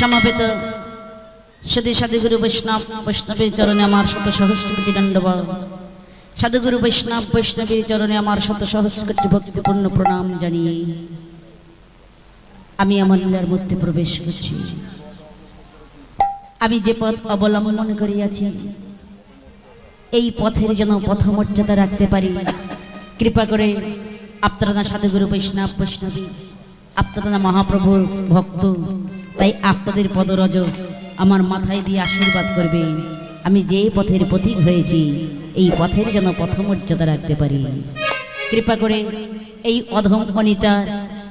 সমাবেত সদী সাধুগুরু বৈষ্ণব বৈষ্ণবের চরণে আমার শত সহস্র কোটি দণ্ডবত। সাধুগুরু বৈষ্ণব বৈষ্ণবের চরণে আমার শত সহস্র কোটি ভক্তিপূর্ণ প্রণাম জানিয়ে আমি আমার লীলার মধ্যে প্রবেশ করছি। আমি যে পথ অবলম্বন করিয়াছি এই পথের যেন পথমর্যাদা রাখতে পারি, কৃপা করে আপনারা সাধুগুরু বৈষ্ণব বৈষ্ণবী, আপনারা মহাপ্রভুর ভক্ত, তাই আপনাদের পদরজ আমার মাথায় দিয়ে আশীর্বাদ করবে। আমি যে পথের পথিক হয়েছি এই পথের যেন পথমর্যাদা রাখতে পারি, কৃপা করে এই অধম অনিতা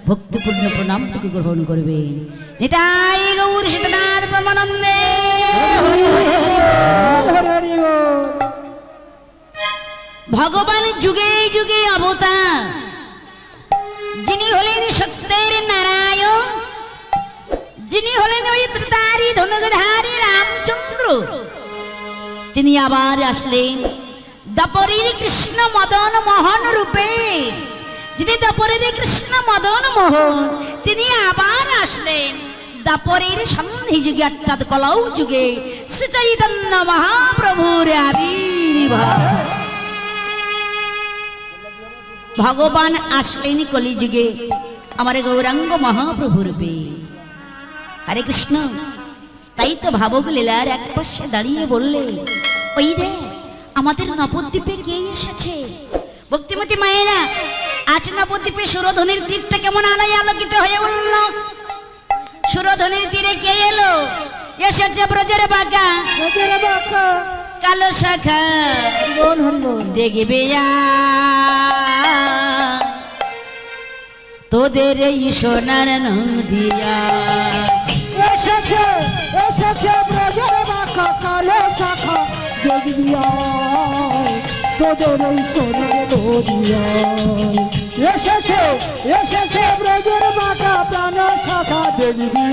ভক্তিপূর্ণ প্রণামটুকু গ্রহণ করবে। নিতাই গৌর সীতানাথ ব্রহ্মানন্দে। ভগবান যুগে যুগে অবতার, যিনি হলেন সত্যের নারায়ণ, যিনি হলেন ওই ত্রিতারি ধনুধারী রামচন্দ্র, তিনি আবার আসলেন দ্বাপরের কৃষ্ণ মদন মোহন রূপে। যিনি দ্বাপরের কৃষ্ণ মদন মোহন, তিনি আবার আসলেন দ্বাপরের সন্ধি যুগে অর্থাৎ কলৌ যুগে শ্রী চৈতন্য মহাপ্রভুর আবির্ভাব। ভগবান আসলেন কলিযুগে আমার গৌরাঙ্গ মহাপ্রভু রূপে। হরে কৃষ্ণ। তাই তো ভাবক লীলার এক পাশে দাঁড়িয়ে বললে, ওই রে আমাদের নবদ্বীপে কে এসেছে? ভক্তিমতী মায়েরা, আজ নবদ্বীপে সুরধনির তীরটা কেমন আলোয় আলোকিত হয়ে উঠল। সুরধনির তীরে কে এলো? এসেছে ব্রজের বাঁকা কালো শাখা দেখবে তোদের এই সোনার নদিয়া। এসেছে এসেছে ব্রজের বাঁকা কালো শাখা দেখবি তোদের এই সোনার নদিয়া। এসেছে এসেছে ব্রজের বাঁকা প্রাণ শাখা দেখবি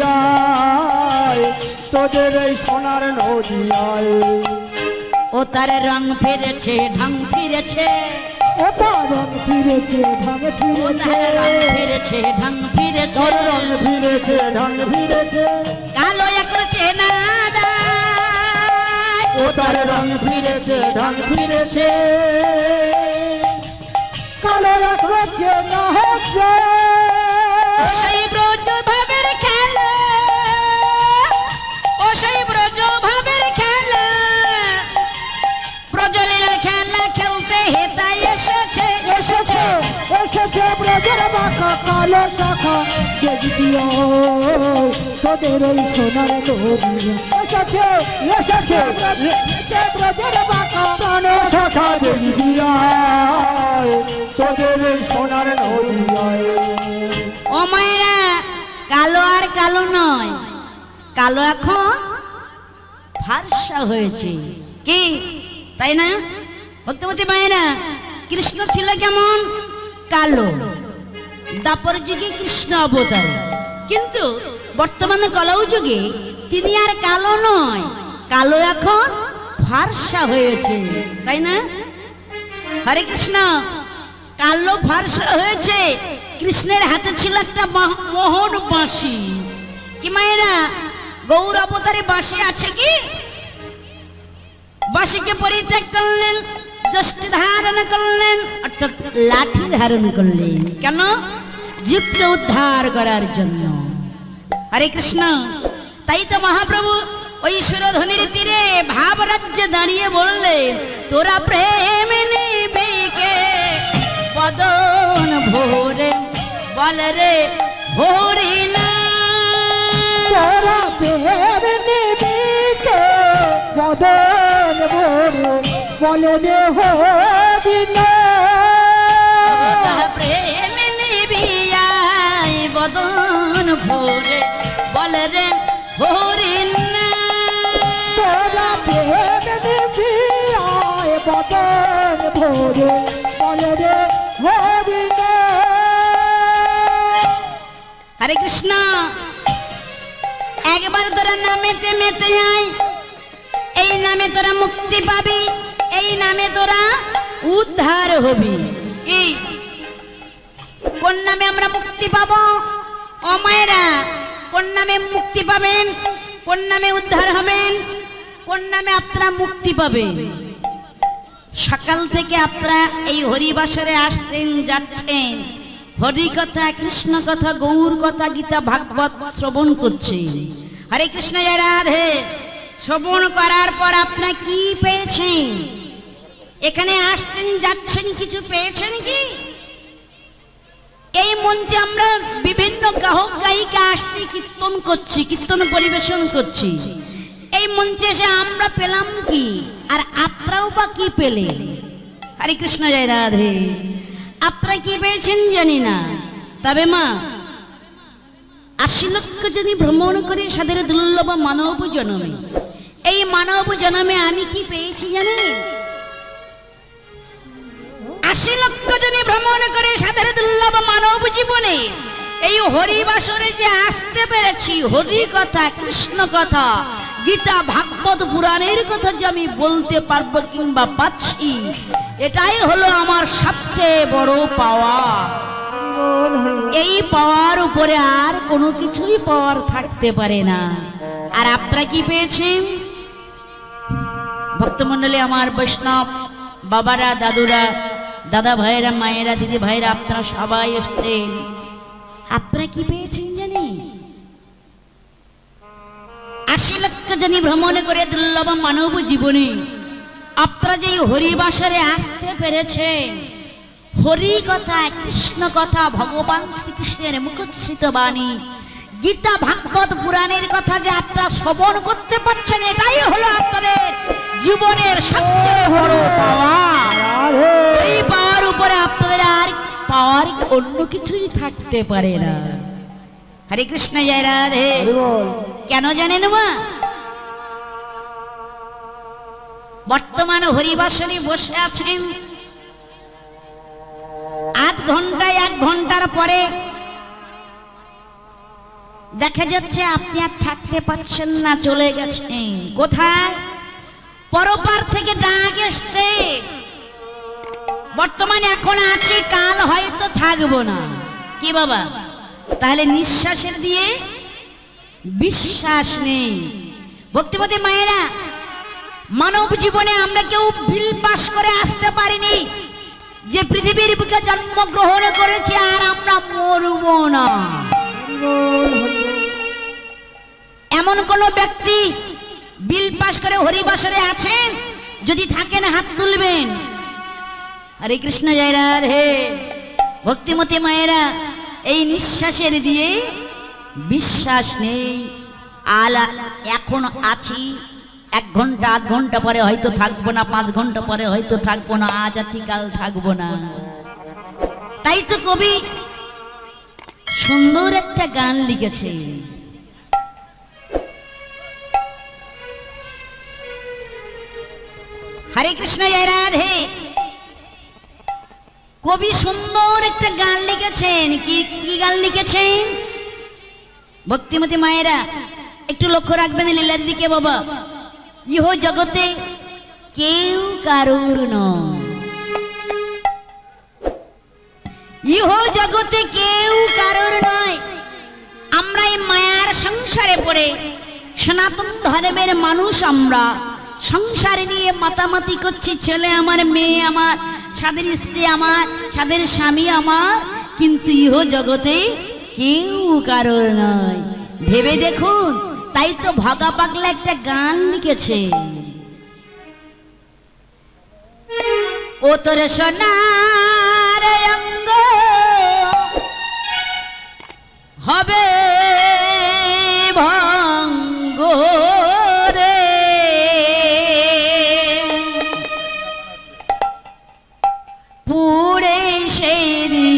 তোদের এই সোনার নদিয়ায়। ও তার রং ফিরেছে ঢং ফিরেছে, ও তার রং ফিরেছে ঢং ফিরেছে, ফিরেছে ঢং ফিরেছে, রং ফিরেছে ঢং ফিরেছে, কালো একরছে না ও তার রং ফিরেছে ঢং ফিরেছে, কালো একরছে না হচ্ছে। সেই ব্রজ ভাবের খেলা, ও সেই ব্রজ ভাবের খেলা, ব্রজলীলার খেলা খেলতে হেতাই এসেছে। এসেছে এসেছে ব্রজের বাঁকা কালো শাখা দেখবি তোদের এই সোনার নদিয়া। এসেছে এসেছে এসেছে ব্রজের বাঁকা প্রাণ শাখা দেখবি তোদের এই সোনার নদিয়ায়। ও মায়েরা, কালো আর কালো নয়, কালো এখন ফর্সা হয়েছে। কি তাই না ভক্তিমতী মায়েরা? কৃষ্ণ ছিল কেমন? কালো। দ্বাপর যুগে কৃষ্ণ অবতার, কিন্তু বর্তমানে কলৌ যুগে তিনি আর কালো নয়, কালো এখন ফর্সা হয়েছে, তাই না? হরে কৃষ্ণ। কালো ফর্সা হয়েছে। কৃষ্ণের হাতে ছিল একটা মোহন বাঁশি। কি মায়েরা, গৌর অবতারে বাঁশি আছে কি? বাঁশিকে পরিত্যাগ করলেন, যষ্টি ধারণ করলেন অর্থাৎ লাঠি ধারণ করলেন। কেন? যুগকে উদ্ধার করার জন্য। হরে কৃষ্ণ। তাই তো মহাপ্রভু ওই সুরধনির তীরে ভাব রাজ্যে দাঁড়িয়ে বললেন, তোরা প্রেম নিবি কে বদন ভোরে বল রে হরি না। তোরা প্রেম নিবি কে বদন ভোরে বলে রে হরি না। প্রেম নিবি বদন ভোরে বল রে হরি না। তোরা প্রেম নিবি বদন ভোরে বলে রে হরি না। হরে কৃষ্ণ। একবার তোরা নামেতে মেতে আয়, এই নামে তোরা মুক্তি পাবি, এই নামে তোরা উদ্ধার হবি। কোন নামে আমরা মুক্তি পাবো? ও মায়েরা, কোন নামে মুক্তি পাবেন, কোন নামে উদ্ধার হবেন, কোন নামে আপনারা মুক্তি পাবেন। সকাল থেকে আপনারা এই হরিবাসরে আসছেন যাচ্ছেন, হরি কথা, কৃষ্ণ কথা, গৌর কথা, গীতা ভাগবত শ্রবণ করছেন। হরে কৃষ্ণ, জয় রাধে। শ্রবণ করার পর আপনারা কি পেয়েছেন? এখানে আসছেন যাচ্ছেন, কিছু পেয়েছেন কি? এই মঞ্চে আমরা বিভিন্ন গায়ক গায়িকা আসছি, কীর্তন করছি, কীর্তন পরিবেশন করছি। এই মঞ্চে এসে আমরা পেলাম কি, আর আপনারাও বা কি পেলেন? হরে কৃষ্ণ, জয় রাধে। আপনারা কি পেয়েছেন জানি না, তবে মা ৮০ লক্ষ যদি ভ্রমণ করে সাদের দুর্লভ মানব জন্মে, এই মানব জন্মে আমি কি পেয়েছি জানেন? ৮০ লক্ষ জনে ভ্রমণ করে সাধারণ দুর্লভ মানব জীবনে এই হরিবাসরে যে আসতে পেরেছি, হরি কথা, কৃষ্ণ কথা, গীতা ভাগবত পুরাণের কথা যে আমি বলতে পারবো কিংবা পাচ্ছি, এটাই হলো আমার সবচেয়ে বড় পাওয়া। এই পাওয়ার উপরে আর কোনো কিছুই পাওয়ার থাকতে পারে না। আর আপনারা কি পেয়েছেন? ভক্তমণ্ডলী, আমার বৈষ্ণব বাবারা, দাদুরা, দাদা ভাইরা, মায়েরা, দিদি ভাইরা, আপনারা সবাই এসছেন। আপনারা কি পেয়েছেন জানি? ৮০ লক্ষ জনী ভ্রমণ করে দুর্লভ মানব জীবনে আপনারা যে হরিবাসরে আসতে পেরেছেন, হরি কথা, কৃষ্ণ কথা, ভগবান শ্রীকৃষ্ণের মুখশ্রিত বাণী, গীতা ভাগবত পুরাণের কথা যে আপনারা শ্রবণ করতে পারছেন, এটাই হলো আপনাদের জীবনের সবচেয়ে বড় পাওয়া। এই পাওয়ার উপরে আপনাদের আর পাওয়ার অন্য কিছুই থাকতে পারে না। হরে কৃষ্ণ, জয় রাধে। কেন জানেন মা? বর্তমান হরিবাসনে বসে আছেন, আধ ঘন্টায় ১ ঘন্টার পরে দেখা যাচ্ছে আপনি আর থাকতে পারছেন না, চলে গেছেন কোথায়? পরপার থেকে ডাক এসছে, বর্তমানে এখন আছি, কাল হয়তো থাকবো না। কি বাবা? তাহলে নিঃশ্বাসের দিয়ে বিশ্বাস নেই। ভক্তিমতী মায়েরা, মানব জীবনে আমরা কেউ বিল পাস করে আসতে পারিনি যে পৃথিবীর বুকে জন্মগ্রহণ করেছে আর আমরা মরব না। এমন কোন ব্যক্তি বিল পাস করে হরিবাসরে আছেন? যদি থাকেন হাত তুলবেন। হরে কৃষ্ণ, জয় রাধে। ভক্তিমতী মায়েরা, এই নিঃশ্বাসের দিয়ে বিশ্বাস নেই। আলা এখন আছি, ১ ঘন্টা ৮ ঘন্টা পরে হয়তো থাকবো না, ৫ ঘন্টা পরে হয়তো থাকবো না, আজ আছি কাল থাকবো না। তাই তো কবি সুন্দর একটা গান লিখেছে। হরে কৃষ্ণ, জয় রাধে। কবি সুন্দর একটা গান লিখেছেন। কি গান লিখেছেন? ভক্তিমতী মায়েরা একটু লক্ষ্য রাখবেন লীলার দিকে বাবা। ইহ জগতে কেউ কারুর নয়, ইহ জগতে কেউ কারুর নয়। আমরা এই মায়ার সংসারে পড়ে সনাতন ধর্মের মানুষ, আমরা সংসারে নিয়ে মাতামাতি করছি। ছেলে আমার, মেয়ে আমার, সাদের স্ত্রী আমার, সাদের স্বামী আমার, কিন্তু ইহ জগতে কেউ কারোর নয়। ভেবে দেখুন। তাই তো ভাগা পাগলা একটা গান লিখেছে। ও তোর সোনার অঙ্গ হবে ভঙ্গ রে, পুড়ে সেরি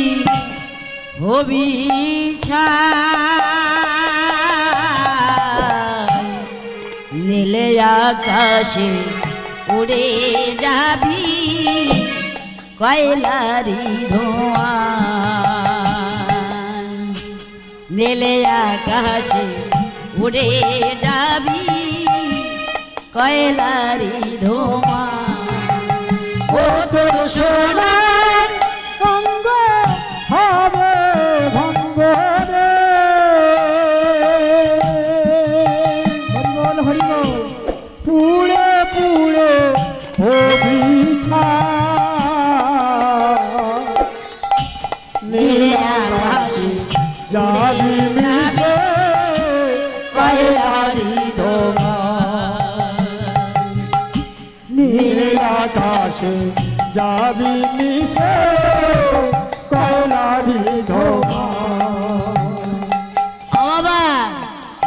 হবি নীলে আকাশে উড়ে যাবি কয়লারি ধোঁয়া, নীলে আকাশে উড়ে যাবি কয়লারি ধোঁয়া। ও তোর সোনার অঙ্গ হবে ভঙ্গ রে, যাবি মিশে কয়লারি ধোঁয়া নীল আকাশে যাবি মিশে কয়লারি ধোঁয়া বাবা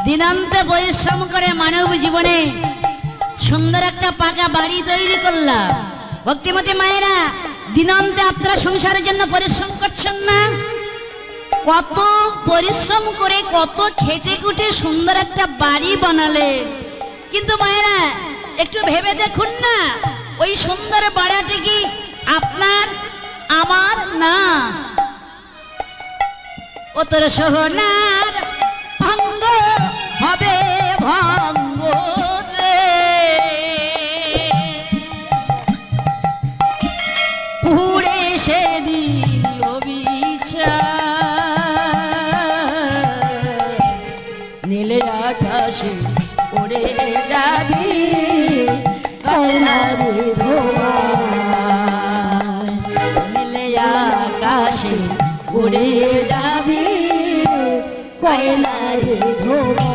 দিনান্তে পরিশ্রম করে মানব জীবনে সুন্দর একটা পাকা বাড়ি তৈরি করলাম। ভক্তিমতী মায়েরা দিনান্তে আপনারা সংসারের জন্য পরিশ্রম করছেন না? কত পরিশ্রম করে কত খেটে খুঁটে সুন্দর একটা বাড়ি বানালে, কিন্তু মায়েরা একটু ভেবে দেখুন না, ওই সুন্দর বাড়িটি কি আপনার আমার না? ও তোর সোনার ভঙ্গ হবে ভঙ্গ রে, পুড়ে সেদিন হবি নীল আকাশে উড়ে যাবি কয়লারি ধোঁয়া নীল আকাশে উড়ে যাবি কয়লারি ধোঁয়া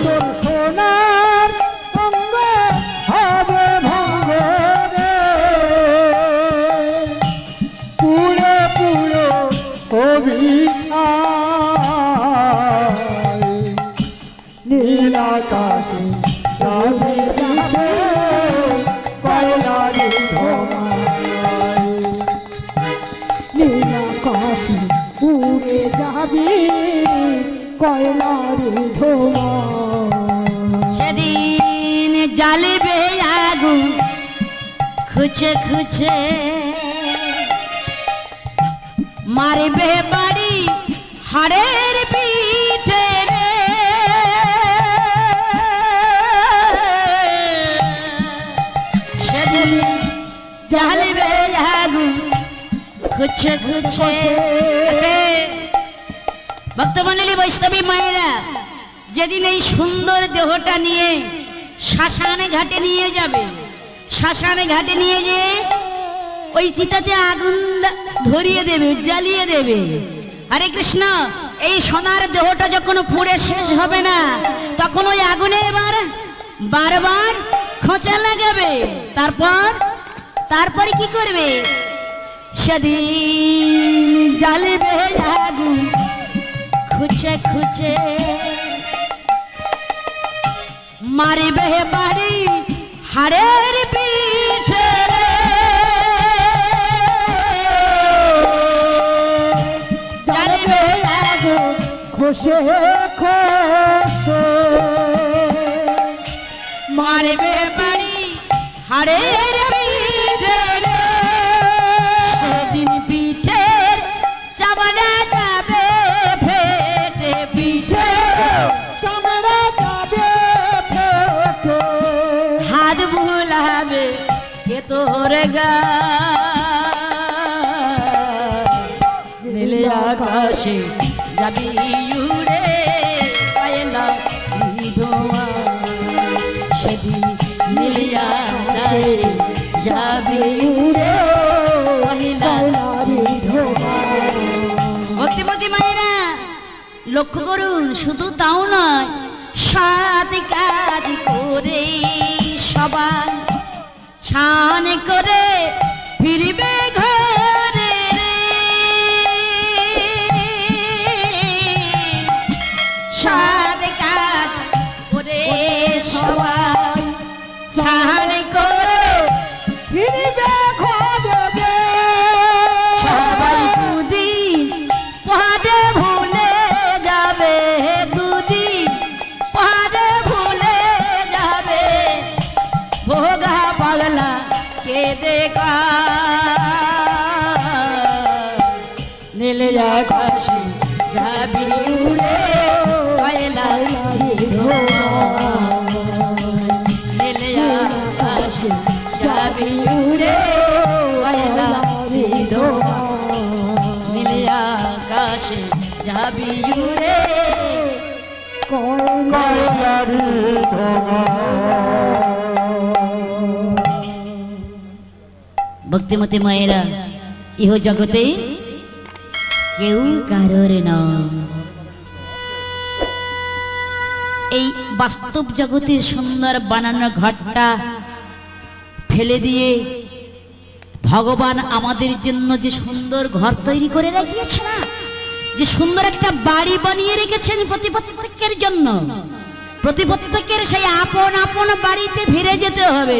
তোর সোনার ভঙ্গ হবে ভঙ্গ রে, পুড়ে পুড়ে হবি ছাই নীল আকাশে যাবি মিশে কয়লারি ধোঁয়া নীল আকাশে উড়ে যাবি কয়লারি ধোঁয়া সেদিন জ্বালিবে আগুন খুঁচে খুঁচে, মারিবে বাড়ি হাড়ের পিঠে রে, সেদিন জ্বালিবে আগুন খুঁচে খুঁচে। ভক্তমণ্ডলী বৈষ্ণবী মায়েরা যেদিন এই সুন্দর দেহটা নিয়ে শ্মশানে ঘাটে নিয়ে যাবে, শ্মশানে ঘাটে নিয়ে যেয়ে ওই চিতাতে আগুন ধরিয়ে দেবে, জ্বালিয়ে দেবে। হরে কৃষ্ণ, এই সোনার দেহটা যখন পুড়ে শেষ হবে না, তখন ওই আগুনে এবার বারবার খোঁচা লাগাবে। তারপর কি করবে? সেদিন জ্বালিবে আগুন খুঁচে খুঁচে, মারিবে বাড়ি হাড়ের পিঠে রে, জ্বালিবে আগুন খসে খসে মারিবে বাড়ি হাড়ের পিঠে রে, সেদিন পিঠের চামড়া যাবে ফেটে, পিঠে চামড়া যাবে ফেটে, হাত ভুলাবে কে তোর গা, নীল আকাশে যাবি উড়ে কয়লারি ধোঁয়া, সেদিন নীল আকাশে যাবি উড়ে কয়লারি ধোঁয়া। ভক্তিমতী মায়েরা লক্ষ্য করুন, শুধু তাও নয়, সাত কাজ করে সবাই ছান করে ফিরবে ঘরে রে, সাত কাজ করে সবাই ছান করে ফিরবে ঘরে, সবাই দুদিন পরে ভুলে যাবে, দুদিন পরে ভুলে যাবে, ভোগা পাগলা কে দেখা নীল আকাশে যাবি উড়ে কয়লারি ধোঁয়া, নীল আকাশে যাবি উড়ে কয়লারি ধোঁয়া, নীল আকাশে যাবি উড়ে কয়লারি ধোঁয়া। ভক্তিমতী মায়েরা ইহ জগতে কেউ কারোর নয়। এই বাস্তব জগতের সুন্দর বানানো ঘরটা ফেলে দিয়ে ভগবান আমাদের জন্য যে সুন্দর ঘর তৈরি করে রেখেছে না, যে সুন্দর একটা বাড়ি বানিয়ে রেখেছেন প্রত্যেকের জন্য, প্রত্যেকের সেই আপন আপন বাড়িতে ফিরে যেতে হবে,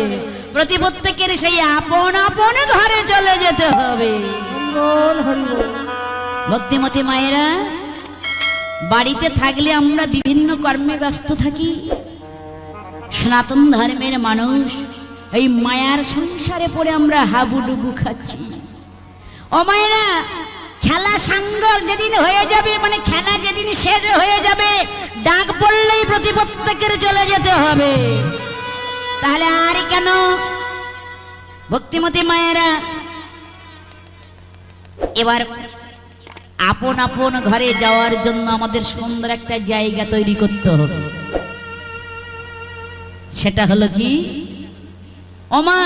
প্রত্যেকের সেই আপন আপন ঘরে চলে যেতে হবে। বল হরি বল। ভক্তিমতী মায়েরা, বাড়িতে থাকলে আমরা বিভিন্ন কর্মে ব্যস্ত থাকি। সনাতন ধর্মের মানুষ এই মায়ার সংসারে পড়ে আমরা হাবুডুবু খাচ্ছি। ও মায়েরা, খেলা সাঙ্গ যেদিন হয়ে যাবে, মানে খেলা যেদিন শেষ হয়ে যাবে, ডাক পড়লেই প্রত্যেকের চলে যেতে হবে। তাহলে আর কেন? ভক্তিমতী মায়েরা, এবার আপন আপন ঘরে যাওয়ার জন্য আমাদের সুন্দর একটা জায়গা তৈরি করতে হবে। সেটা হলো কি, ওমা,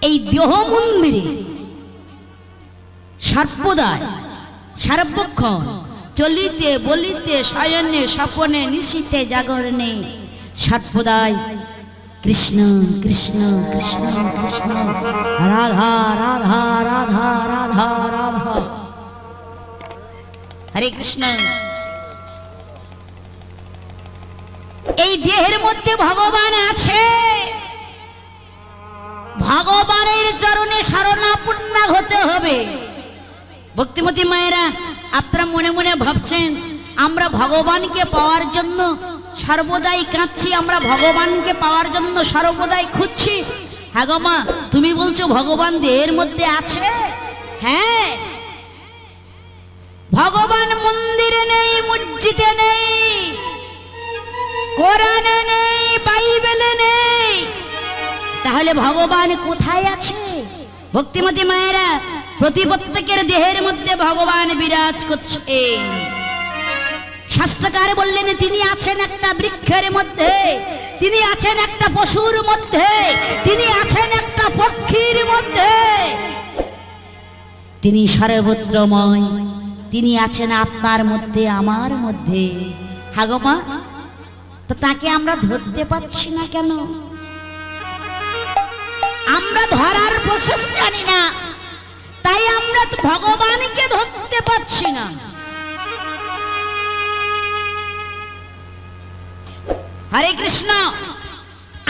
এই দেহ মন্দিরে সর্বদাই সার্বক্ষণ চলিতে বলিতে শয়নে স্বপনে নিশীতে জাগরণে সর্বদাই কৃষ্ণ কৃষ্ণ কৃষ্ণ কৃষ্ণ, রাধা রাধা রাধা রাধা রাধা, হরে কৃষ্ণ। এই দেহের মধ্যে ভগবান আছে, ভগবানের চরণে শরণাপন্ন হতে হবে। ভক্তিমতী মায়েরা, আপনারা মনে মনে ভাবছেন আমরা ভগবানকে পাওয়ার জন্য সর্বদাই কাঁদছি, আমরা ভগবানকে পাওয়ার জন্য সর্বদাই খুঁজছি। হ্যাঁ গো মা, তুমি বলছো ভগবান দেহের মধ্যে আছে? হ্যাঁ, ভগবান মন্দিরে নেই, মসজিদে নেই, কোরআনে নেই, বাইবেলে নেই, তাহলে ভগবান কোথায় আছে? ভক্তিমতী মায়েরা, প্রত্যেকের দেহের মধ্যে ভগবান বিরাজ করছে। শাস্ত্রকার বললেন তিনি আছেন একটা বৃক্ষের মধ্যে, তিনি আছেন একটা পশুর মধ্যে, তিনি আছেন একটা পক্ষীর মধ্যে, তিনি সর্বত্রময়, তিনি আছেন আপনার মধ্যে, আমার মধ্যে। হাগো মা, তো তাকে আমরা ধরতে পারছি না কেন? আমরা ধরার প্রসেস জানি না, তাই আমরা ভগবানকে ধরতে পারছি না। হরে কৃষ্ণ,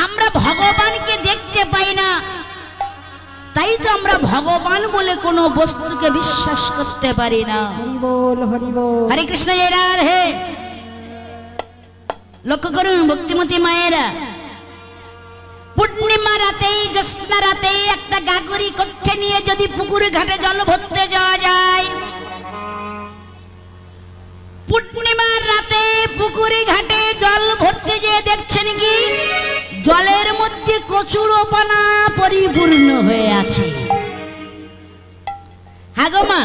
আমরা ভগবানকে দেখতে পাই না, তাই তো আমরা ভগবান বলে কোনো বস্তুকে বিশ্বাস করতে পারি না। হরি বল হরি বল। হরে কৃষ্ণ, জয় রাধে। লক্ষ্য করুন ভক্তিমতী মায়েরা, পূর্ণিমা রাতেই জ্যোৎস্না রাতেই একটা গাগরি কক্ষে নিয়ে যদি পুকুর ঘাটে জল ভরতে যাওয়া যায়, পূর্ণিমার রাতে পুকুরে ঘাটে জল ভরতে যেয়ে দেখছেন কি জলের মধ্যে কচুরোপানা পরিপূর্ণ হয়ে আছে। হ্যাঁ গো মা,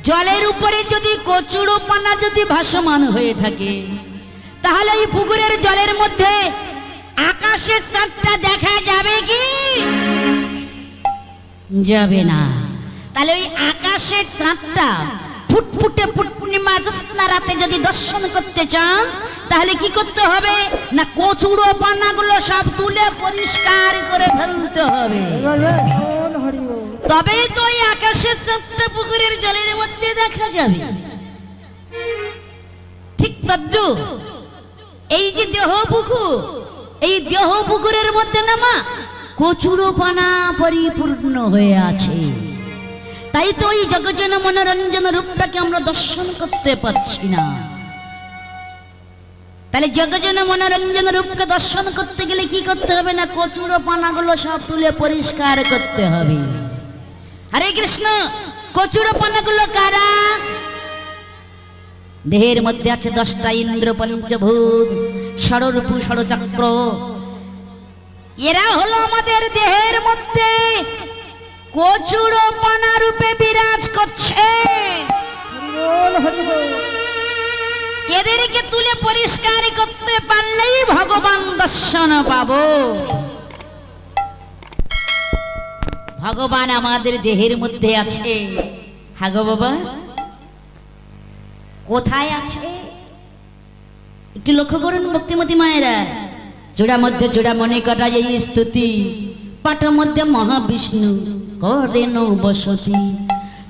জলের উপরে যদি কচুরোপানা যদি ভাসমান হয়ে থাকে, তাহলে এই পুকুরের জলের মধ্যে আকাশের চাঁদটা দেখা যাবে কি? যাবে না। তাহলে ওই আকাশের চাঁদটা ফুটফুটে পূর্ণিমা জ্যোৎস্না রাতে যদি দর্শন করতে চান, তাহলে কি করতে হবে না, কচুরো পানাগুলো সব তুলে পরিষ্কার করে ফেলতে হবে, বল হরি বল। তবেই তো ওই আকাশের চাঁদটা পুকুরের জলের মধ্যে দেখা যাবে। ঠিক তদ্রু এই যে দেহ পুকুর, এই দেহ পুকুরের মধ্যে না মা কচুরো পানা পরিপূর্ণ হয়ে আছে, তাই তো ওই জগজন মনোরঞ্জন রূপটাকে আমরা দর্শন করতে পারছি না। তাহলে জগজন মনোরঞ্জন রূপকে দর্শন করতে গেলে কি করতে হবে না, কচুরো পানাগুলো সব তুলে পরিষ্কার করতে হবে। হরে কৃষ্ণ, কচুরো পানাগুলো কারা? দেহের মধ্যে আছে 10টা ইন্দ্র, পঞ্চভূত, ষড়রূপু, ষড়চক্র। এরা হলো আমাদের দেহের মধ্যে কচুরো পানা রূপে বিরাজ করছে। বল হরি বল। এদেরকে তুলে পরিষ্কার করতে পারলেই ভগবান দর্শন পাবো। ভগবান আমাদের দেহের মধ্যে আছে। হাগো বাবা, কোথায় আছে একটু লক্ষ্য করুন ভক্তিমতী মায়েরা। জোড়া মধ্যে জোড়া মনে করা এই স্তুতি, পাঠ মধ্যে মহাবিষ্ণু করেন বসতি।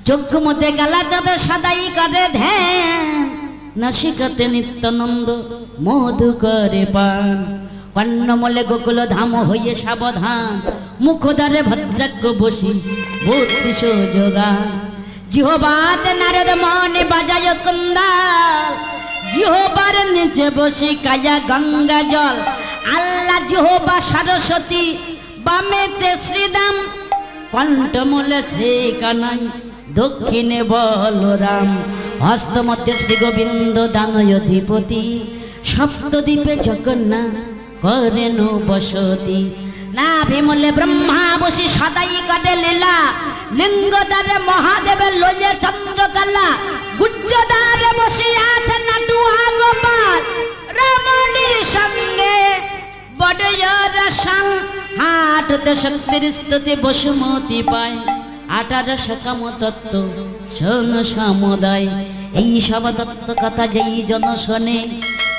চক্ষু মধ্যে গালা চাঁদে সাদাই করে ধ্যান, নাসিকাতে নিত্যানন্দ মধু করে পান। কর্ণমলে গোকুল ধাম হইয়ে সাবধান, মুখদ্বারে ভদ্রাক্য বসি বুদ্ধি সুযোগান। জিহ্বাতে নারদ মনে বাজায় কুন্দাল, জিহ্বার নিচে বসি কায়া গঙ্গা জল। আল্লাহ জিহ্বা সরস্বতী, বামেতে শ্রীরাম, কণ্ঠমূলে শ্রী কানাই, দক্ষিণে বলরাম। হস্তমধ্যে শ্রী গোবিন্দ দানয়ধিপতি, সপ্তদ্বীপে জগন্নাথ করেন বসতি। নাভিমূলে ব্রহ্মা বসি সদাই করে লীলা, লিঙ্গদ্বারে মহাদেবের লোলে চন্দ্রকলা। গুজ্জদ্বারে বসে আছে নাটুয়া গোপাল, রমণীর সঙ্গে বড়য় রসাল। হাটতে শক্তির স্তুতি বসুমতি পায়, 18 কাম তত্ত্ব শোন সমুদায়। এই সব তত্ত্ব কথা যেই জন শোনে,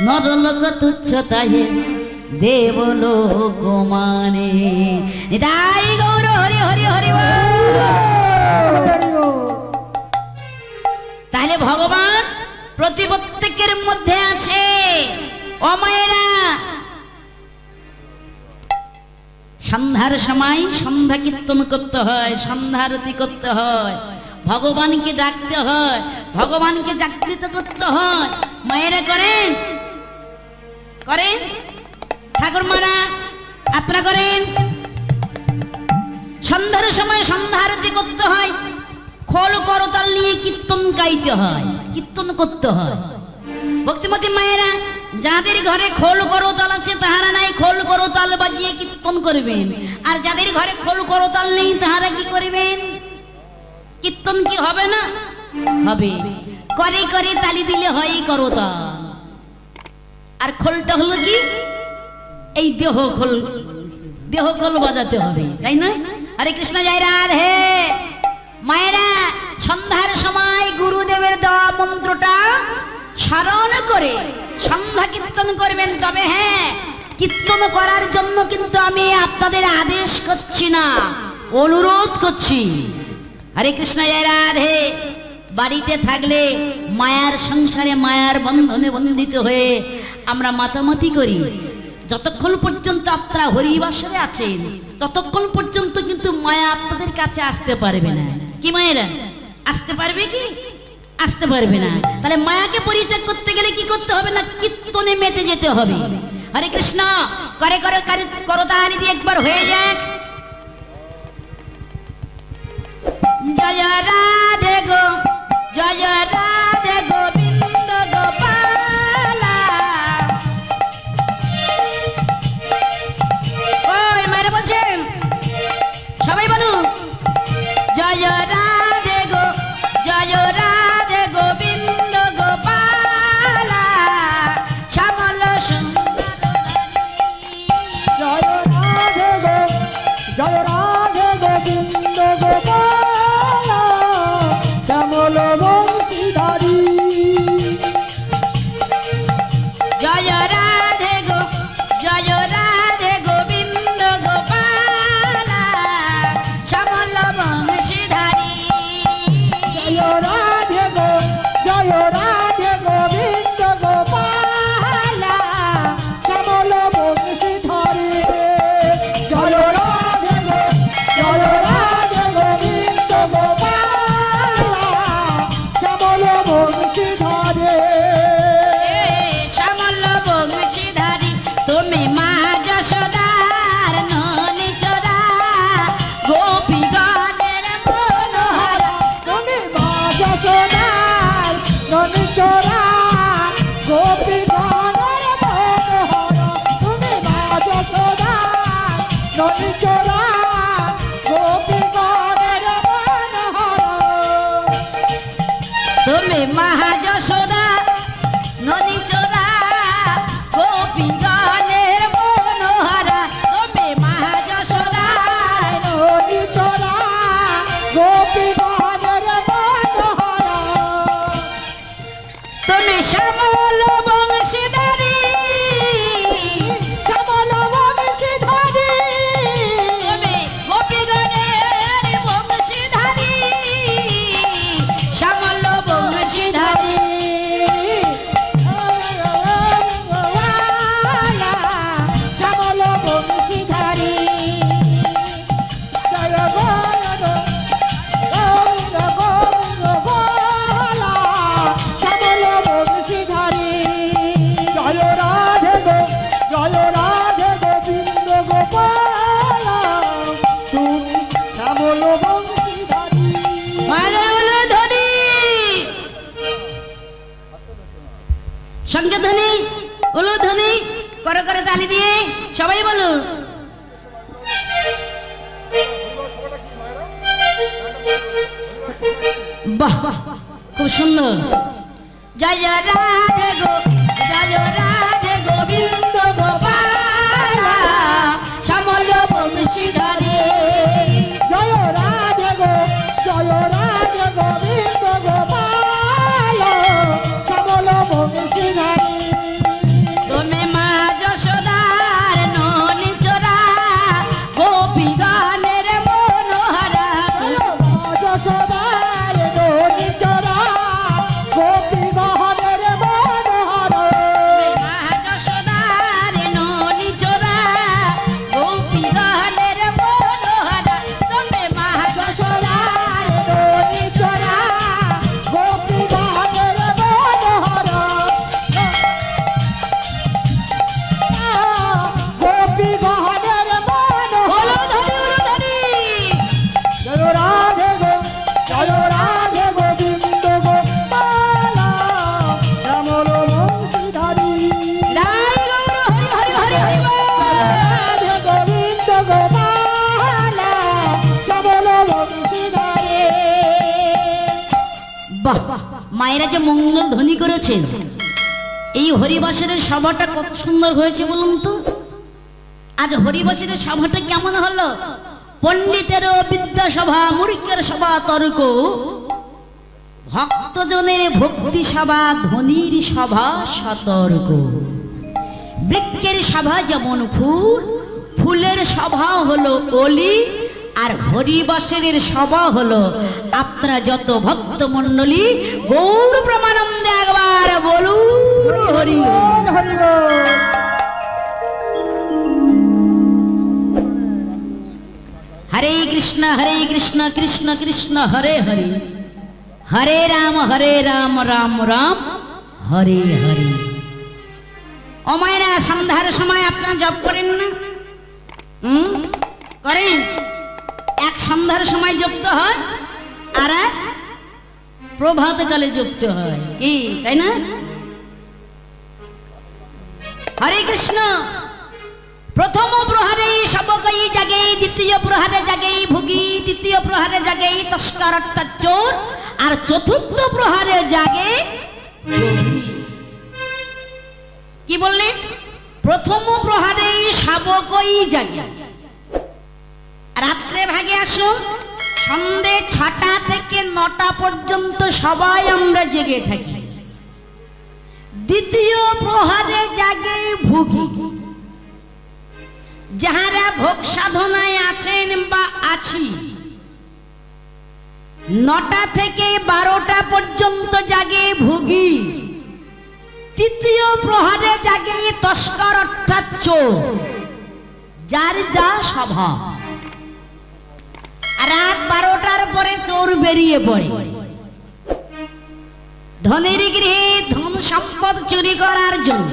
নরলোক তুচ্ছতায় দেবলোক মানে। নিতাই গৌর হরি হরি হরি বল। তাহলে ভগবান প্রতি প্রত্যেকের মধ্যে আছে। ও মায়েরা, সন্ধ্যার সময় সন্ধ্যা কীর্তন করতে হয়, সন্ধ্যা আরতি করতে হয়, ভগবানকে ডাকতে হয়, ভগবানকে জাগৃত করতে হয়। মায়েরা করেন করেন, ঠাকুর মারা আপনারা করেন। সন্ধ্যার সময় সন্ধ্যা আরতি করতে হয়, খোল করতাল নিয়ে কীর্তন গাইতে হয়, কীর্তন করতে হয়। ভক্তিমতী মায়েরা, যাদের ঘরে খোল করতাল আছে তাহারা নাই খোল করতাল বাজিয়ে কীর্তন করবেন, আর যাদের ঘরে খোল করতাল নেই তাহারা কি করবেন? কীর্তন কি হবে না? হবে। করে করে তালি দিলে হয় করতাল, আর খোলটা হলো কি এই দেহ খোল, দেহ খোল বাজাতে হবে, তাই না? হরে কৃষ্ণ জয় রাধে। মায়েরা, সন্ধ্যার সময় গুরুদেবের দেওয়া মন্ত্রটা স্মরণ করে সন্ধ্যা কীর্তন করবেন। তবে হ্যাঁ, কীর্তন করার জন্য কিন্তু আমি আপনাদের আদেশ করছি না, অনুরোধ করছি। হরে কৃষ্ণ জয় রাধে। বাড়িতে থাকলে মায়ার সংসারে মায়ার বন্ধনে বন্ধিত হয়ে আমরা মাতামাতি করি। যতক্ষণ পর্যন্ত আপনারা হরিবাসরে আছেন ততক্ষণ পর্যন্ত কিন্তু মায়া আপনাদের কাছে আসতে পারবে না। কি মায়েরা, আসতে পারবে কি? আসতে পারবে না। তাহলে মায়াকে পরিত্যাগ করতে গেলে কি করতে হবে না? কীর্তনে মেতে যেতে হবে। হরে কৃষ্ণ করে করে করতালি দিয়ে একবার হয়ে যাক। জয় রাধে গো, জয় রাধে গোবিন্দ গোপালা। ওই মায়েরা বলছেন, সবাই বলুন জয় রাধে গো, জয় রাধে গোবিন্দ গোপালা। শ্যামল সুন্দর জয় রাধে গো, জয় রাধে গোবিন্দ গোপাল, শ্যামল বংশীধারী। জয় রাধে গো, জয় রাধে গোবিন্দ গোপালা। শ্যামল বংশীধারী। জয় রাধে গো, জয় রাধে গোবিন্দ গোপাল, শ্যামল বংশীধারী। জয় রাধে গো, জয় রাধে গোবিন্দ গোপাল, শ্যামল বংশীধারী। শ্যামল বংশীধারী, তুমি মা যশোদার ননি চোরা, গোপীগণের মনোহরা। তুমি মা যশোদার ননি চোরা, গোপীগণের মনোহরা। তুমি মা যশোদার ননি চোরা, গোপীগণের মনোহরা। তুমি মা যশোদা ননি চোরা, গোপীগণের মনোহরা। তুমি মা যশোদা ননি চোরা, শঙ্খধ্বনি উলুধ্বনি করে করে তালি দিয়ে সবাই বলো বাহ খুব সুন্দর। জয় জয় রাধে গো জয় জয় রাধে গোবিন্দ গোপাল শ্যামল বংশীধরে। জয় রাধে গোবিন্দ গোপাল শ্যামল বংশীধারী। তুমি মা যশোদার ননি চোরা গোপী গানের মনোহরা। যশোদার ননি চোরা গোপী গহনের মনোহর। মা যশোদার ননি চোরা গোপী গানের মনোহরা। তুমি মা যশোদার ননি চোরা গোপী গহনের মনোহর। গোপী গহনের মনোহর। উলুধ্বনি জয় রাধে গোবিন্দ গোপাল শ্যামল বংশীধারী। রাই গৌর হরি হরি হরি হরি বল। রাধে গোবিন্দ গোপাল শ্যামল বংশীধারী। বাহ মায়েরা যে মঙ্গল ধ্বনি করেছেন, এই হরিবাসরের সভাটা কত সুন্দর হয়েছে বলুন তো। আজ হরিবাসরের সভাটা কেমন হলো? পণ্ডিতেরও বিদ্যাসভা, মূর্খের সভা তর্ক, ভক্তজনের ভক্তি সভা, ধনির সভা সতর্ক। বৃক্ষের সভা যেমন ফুল, ফুলের সভা হলো অলি, আর হরিবাসরের সভা হলো আপনারা যত ভক্ত মণ্ডলী গৌর প্রেমানন্দে একবার বলুন হরি বল। হরি বল। হরে কৃষ্ণ কৃষ্ণ কৃষ্ণ হরে হরে, হরে রাম রাম রাম হরে হরে। ও মায়েরা, সন্ধ্যার সময় আপনারা জপ করেন না? করেন। এক সন্ধ্যার সময় জপতে হয়, আর এক প্রভাতকালে জপতে হয়, কি তাই না? হরে কৃষ্ণ। প্রথম প্রহারে সবকই জাগে, দ্বিতীয় প্রহারে জাগে ভুগি, তৃতীয় প্রহারে জাগে তস্কর অর্থাৎ চোর, আর চতুর্থ প্রহারে জাগে যোগী। কি বললেন? প্রথম প্রহারে শাবকই জাগে। রাত্রে ভাগে আসুন, সন্ধে 6টা থেকে 9টা পর্যন্ত সবাই আমরা জেগে থাকি। দ্বিতীয় প্রহারে জাগে ভুগি, যাহারা ভোগ সাধনায় আছেন বা আছি। 9টা থেকে 12টা পর্যন্ত জাগে ভুগি। তৃতীয় প্রহারে জাগে তস্কর অর্থাৎ চোর, যার যা স্বভাব। রাত 12টার পরে চোর বেরিয়ে পড়ে ধনের গৃহে ধন সম্পদ চুরি করার জন্য।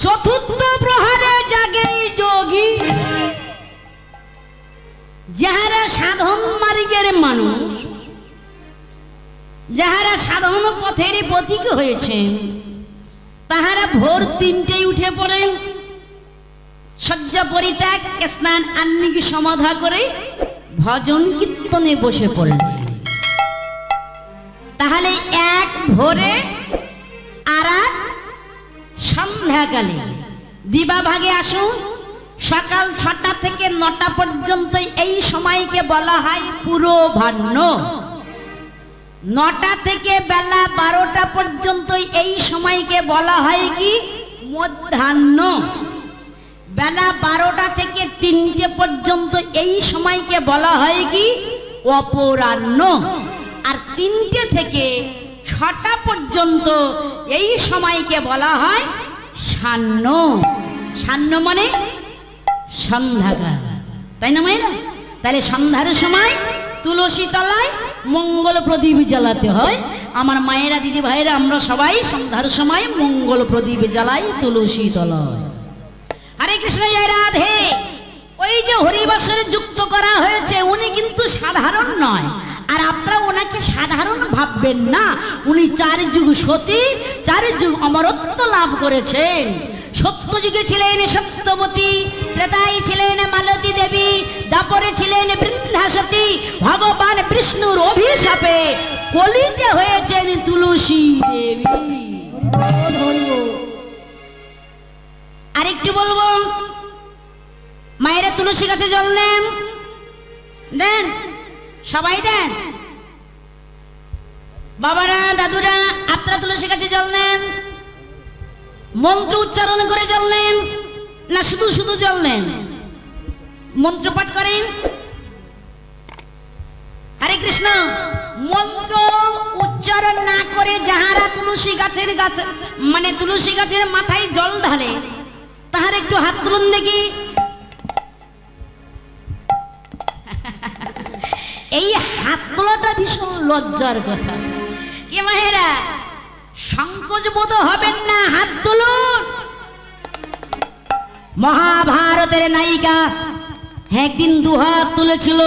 চতুর্থ প্রহারে জাগে যোগী, যাহারা সাধন মার্গের মানুষ, যাহারা সাধন পথের পথিক হয়েছেন, তাহারা ভোর 3টেই উঠে পড়েন, শয্যা পরিত্যাগ, স্নান আহ্নিক সমাধা করে ভজন কীর্তনে বসে পড়লেন। তাহলে এক ভোরে আর এক সন্ধ্যাকালে। দিবা ভাগে আসুন, সকাল 6টা থেকে 9টা পর্যন্ত এই সময়কে বলা হয় পূর্বাহ্ন। 9টা থেকে বেলা 12টা পর্যন্ত এই সময়কে বলা হয় কি মধ্যাহ্ন। বেলা 12টা থেকে 3টে পর্যন্ত এই সময়কে বলা হয় কি অপরাহ্ন। আর 3টে থেকে 6টা পর্যন্ত এই সময়কে বলা হয় সান্ন। সান্ন মানে সন্ধ্যাকাল, তাই না মায়েরা? তাহলে সন্ধ্যার সময় তুলসী তলায় মঙ্গল প্রদীপ জ্বালাতে হয়। আমার মায়েরা, দিদি ভাইরা, আমরা সবাই সন্ধ্যার সময় মঙ্গল প্রদীপ জ্বালাই তুলসী তলায়। হরে কৃষ্ণ, জয় রাধে। ওই যে হরিবাসরে যুক্ত করা হয়েছে, উনি কিন্তু সাধারণ নয়। আর আপনারা ওনাকে সাধারণ ভাববেন না। উনি 4 যুগ সতী, চার যুগ অমরত্ব লাভ করেছেন। সত্য যুগে ছিলেন সত্যবতী, ত্রেতায় ছিলেন মালতী দেবী, দাপরে ছিলেন বৃন্দাসতী। ভগবান বিষ্ণুর অভিশাপে কলিতে হয়েছেন তুলসী দেবী। আরেকটু বলবো, মায়েরা তুলসী গাছে জল দেন, দেন সবাই দেন, বাবারা দাদুরা আপনারা তুলসী গাছে জল দেন, মন্ত্র উচ্চারণ করে জল নেন না শুধু শুধু জল নেন? মন্ত্র পাঠ করেন, হরে কৃষ্ণ। মন্ত্র উচ্চারণ না করে যাহারা তুলসী গাছের মানে তুলসী গাছের মাথায় জল ঢালে, তাহার একটু হাত তুলুন দেখি। এই হাত তোলাটা ভীষণ লজ্জার কথা। কি মায়েরা সংকোচ বোধ হবেন না, হাত তুলুন। মহাভারতের নায়িকা একদিন দুহাত তুলেছিল।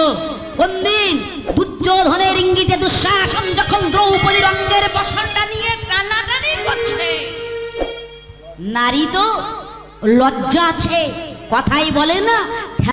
কোন দিন? দুর্যোধনের ইঙ্গিতে দুঃশাসন যখন দ্রৌপদীর অঙ্গের বসনটা নিয়ে টানাটানি করছে। নারী তো লজ্জা আছে, কথাই বলে না